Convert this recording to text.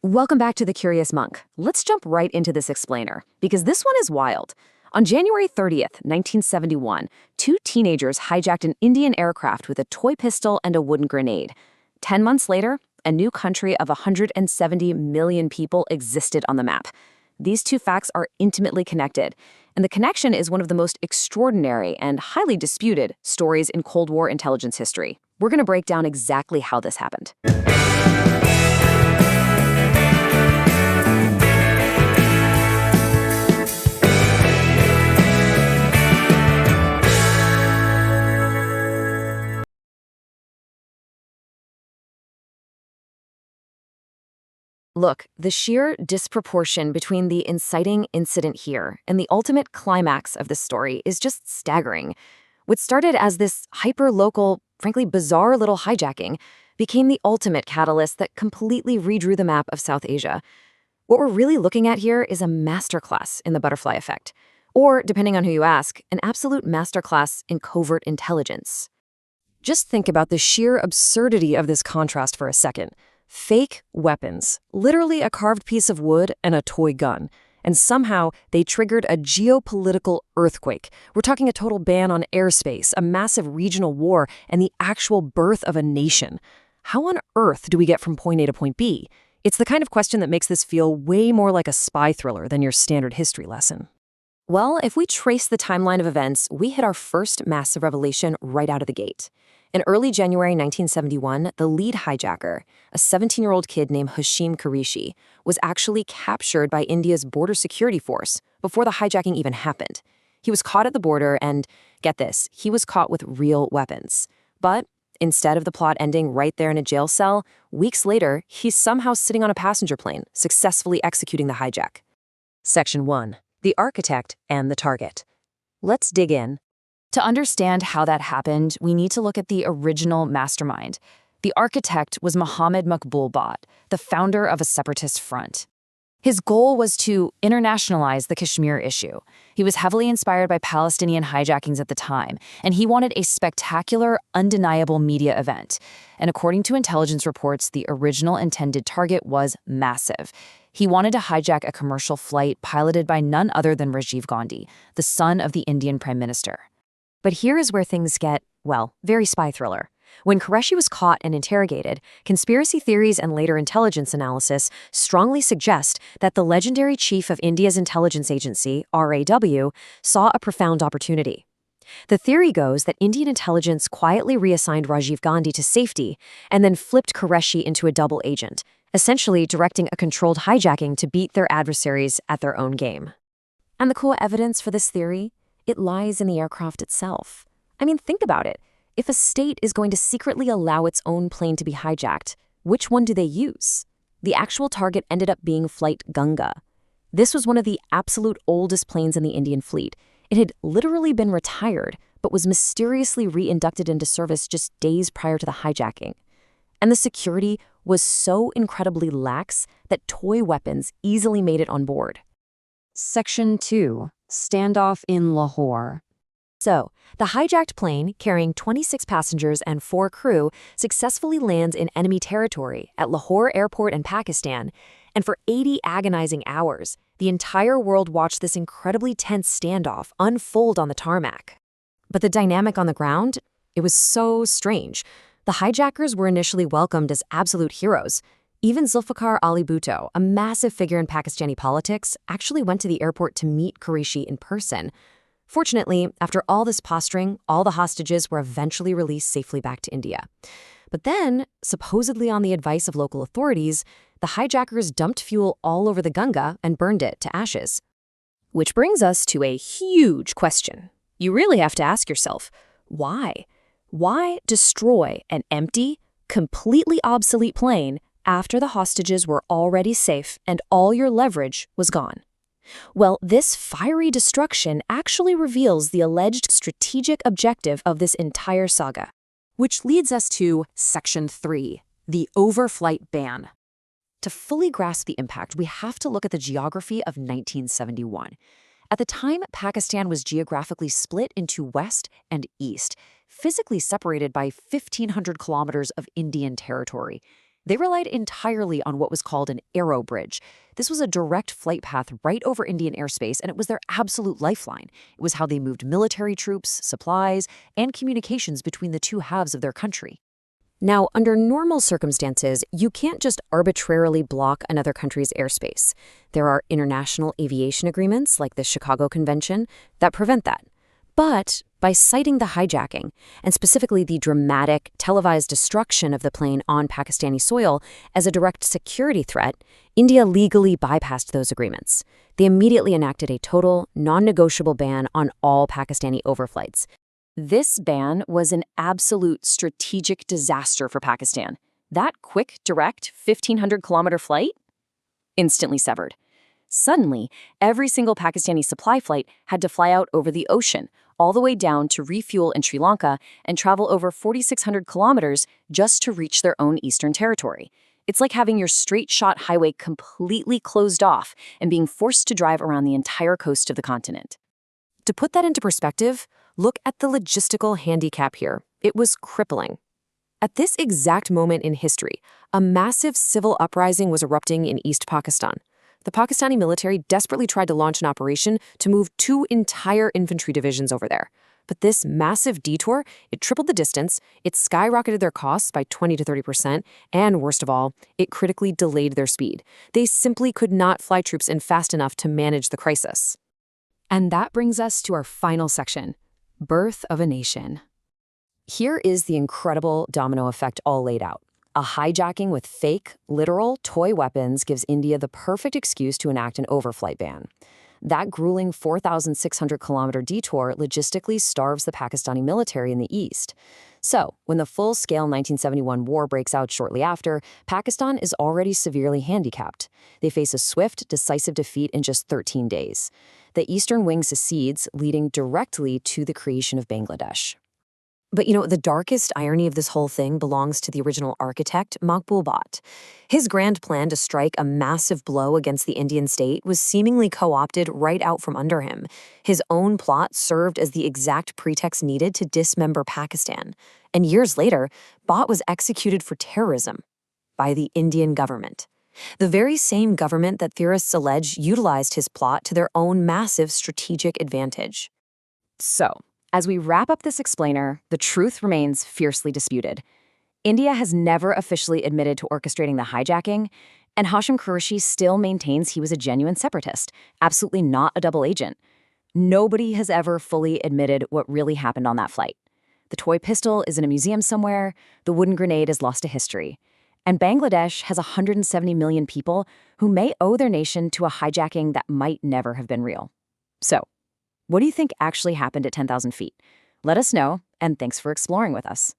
Welcome back to The Curious Monk. Let's jump right into this explainer, because this one is wild. On January 30th, 1971, two teenagers hijacked an Indian aircraft with a toy pistol and a wooden grenade. 10 months later, a new country of 170 million people existed on the map. These two facts are intimately connected, and the connection is one of the most extraordinary and highly disputed stories in Cold War intelligence history. We're going to break down exactly how this happened. Look, the sheer disproportion between the inciting incident here and the ultimate climax of this story is just staggering. What started as this hyper-local, frankly bizarre little hijacking became the ultimate catalyst that completely redrew the map of South Asia. What we're really looking at here is a masterclass in the butterfly effect, or, depending on who you ask, an absolute masterclass in covert intelligence. Just think about the sheer absurdity of this contrast for a second. Fake weapons, literally a carved piece of wood and a toy gun. And somehow they triggered a geopolitical earthquake. We're talking a total ban on airspace, a massive regional war, and the actual birth of a nation. How on earth do we get from point A to point B? It's the kind of question that makes this feel way more like a spy thriller than your standard history lesson. Well, if we trace the timeline of events, we hit our first massive revelation right out of the gate. In early January 1971, the lead hijacker, a 17-year-old kid named Hashim Qureshi, was actually captured by India's border security force before the hijacking even happened. He was caught at the border and, get this, he was caught with real weapons. But instead of the plot ending right there in a jail cell, weeks later, he's somehow sitting on a passenger plane, successfully executing the hijack. Section 1. The architect and the target. Let's dig in. To understand how that happened, we need to look at the original mastermind. The architect was Mohammed Maqbool Bhat, the founder of a separatist front. His goal was to internationalize the Kashmir issue. He was heavily inspired by Palestinian hijackings at the time, and he wanted a spectacular, undeniable media event. And according to intelligence reports, the original intended target was massive. He wanted to hijack a commercial flight piloted by none other than Rajiv Gandhi, the son of the Indian Prime Minister. But here is where things get, well, very spy thriller. When Qureshi was caught and interrogated, conspiracy theories and later intelligence analysis strongly suggest that the legendary chief of India's intelligence agency, R&AW, saw a profound opportunity. The theory goes that Indian intelligence quietly reassigned Rajiv Gandhi to safety and then flipped Qureshi into a double agent, essentially directing a controlled hijacking to beat their adversaries at their own game. And the cool evidence for this theory? It lies in the aircraft itself. I mean, think about it. If a state is going to secretly allow its own plane to be hijacked, which one do they use? The actual target ended up being Flight Ganga. This was one of the absolute oldest planes in the Indian fleet. It had literally been retired, but was mysteriously reinducted into service just days prior to the hijacking. And the security was so incredibly lax that toy weapons easily made it on board. Section 2. Standoff in Lahore. So, the hijacked plane, carrying 26 passengers and 4 crew, successfully lands in enemy territory at Lahore Airport in Pakistan, and for 80 agonizing hours, the entire world watched this incredibly tense standoff unfold on the tarmac. But the dynamic on the ground? It was so strange. The hijackers were initially welcomed as absolute heroes. Even Zulfikar Ali Bhutto, a massive figure in Pakistani politics, actually went to the airport to meet Qureshi in person. Fortunately, after all this posturing, all the hostages were eventually released safely back to India. But then, supposedly on the advice of local authorities, the hijackers dumped fuel all over the Ganga and burned it to ashes. Which brings us to a huge question. You really have to ask yourself, why? Why destroy an empty, completely obsolete plane after the hostages were already safe and all your leverage was gone? Well, this fiery destruction actually reveals the alleged strategic objective of this entire saga. Which leads us to Section 3, the overflight ban. To fully grasp the impact, we have to look at the geography of 1971. At the time, Pakistan was geographically split into west and east, physically separated by 1,500 kilometers of Indian territory. They relied entirely on what was called an aero bridge. This was a direct flight path right over Indian airspace, and it was their absolute lifeline. It was how they moved military troops, supplies, and communications between the two halves of their country. Now, under normal circumstances, you can't just arbitrarily block another country's airspace. There are international aviation agreements, like the Chicago Convention, that prevent that. But by citing the hijacking, and specifically the dramatic, televised destruction of the plane on Pakistani soil as a direct security threat, India legally bypassed those agreements. They immediately enacted a total, non-negotiable ban on all Pakistani overflights. This ban was an absolute strategic disaster for Pakistan. That quick, direct, 1,500-kilometer flight? Instantly severed. Suddenly, every single Pakistani supply flight had to fly out over the ocean, all the way down to refuel in Sri Lanka and travel over 4,600 kilometers just to reach their own eastern territory. It's like having your straight-shot highway completely closed off and being forced to drive around the entire coast of the continent. To put that into perspective, look at the logistical handicap here. It was crippling. At this exact moment in history, a massive civil uprising was erupting in East Pakistan. The Pakistani military desperately tried to launch an operation to move 2 entire infantry divisions over there. But this massive detour, it tripled the distance, it skyrocketed their costs by 20 to 30%, and worst of all, it critically delayed their speed. They simply could not fly troops in fast enough to manage the crisis. And that brings us to our final section, Birth of a Nation. Here is the incredible domino effect all laid out. A hijacking with fake, literal, toy weapons gives India the perfect excuse to enact an overflight ban. That grueling 4,600-kilometer detour logistically starves the Pakistani military in the east. So, when the full-scale 1971 war breaks out shortly after, Pakistan is already severely handicapped. They face a swift, decisive defeat in just 13 days. The eastern wing secedes, leading directly to the creation of Bangladesh. But the darkest irony of this whole thing belongs to the original architect, Maqbul Bhatt. His grand plan to strike a massive blow against the Indian state was seemingly co-opted right out from under him. His own plot served as the exact pretext needed to dismember Pakistan. And years later, Bhatt was executed for terrorism by the Indian government. The very same government that theorists allege utilized his plot to their own massive strategic advantage. So, as we wrap up this explainer, the truth remains fiercely disputed. India has never officially admitted to orchestrating the hijacking, and Hashim Qureshi still maintains he was a genuine separatist, absolutely not a double agent. Nobody has ever fully admitted what really happened on that flight. The toy pistol is in a museum somewhere, the wooden grenade is lost to history. And Bangladesh has 170 million people who may owe their nation to a hijacking that might never have been real. So, what do you think actually happened at 10,000 feet? Let us know, and thanks for exploring with us.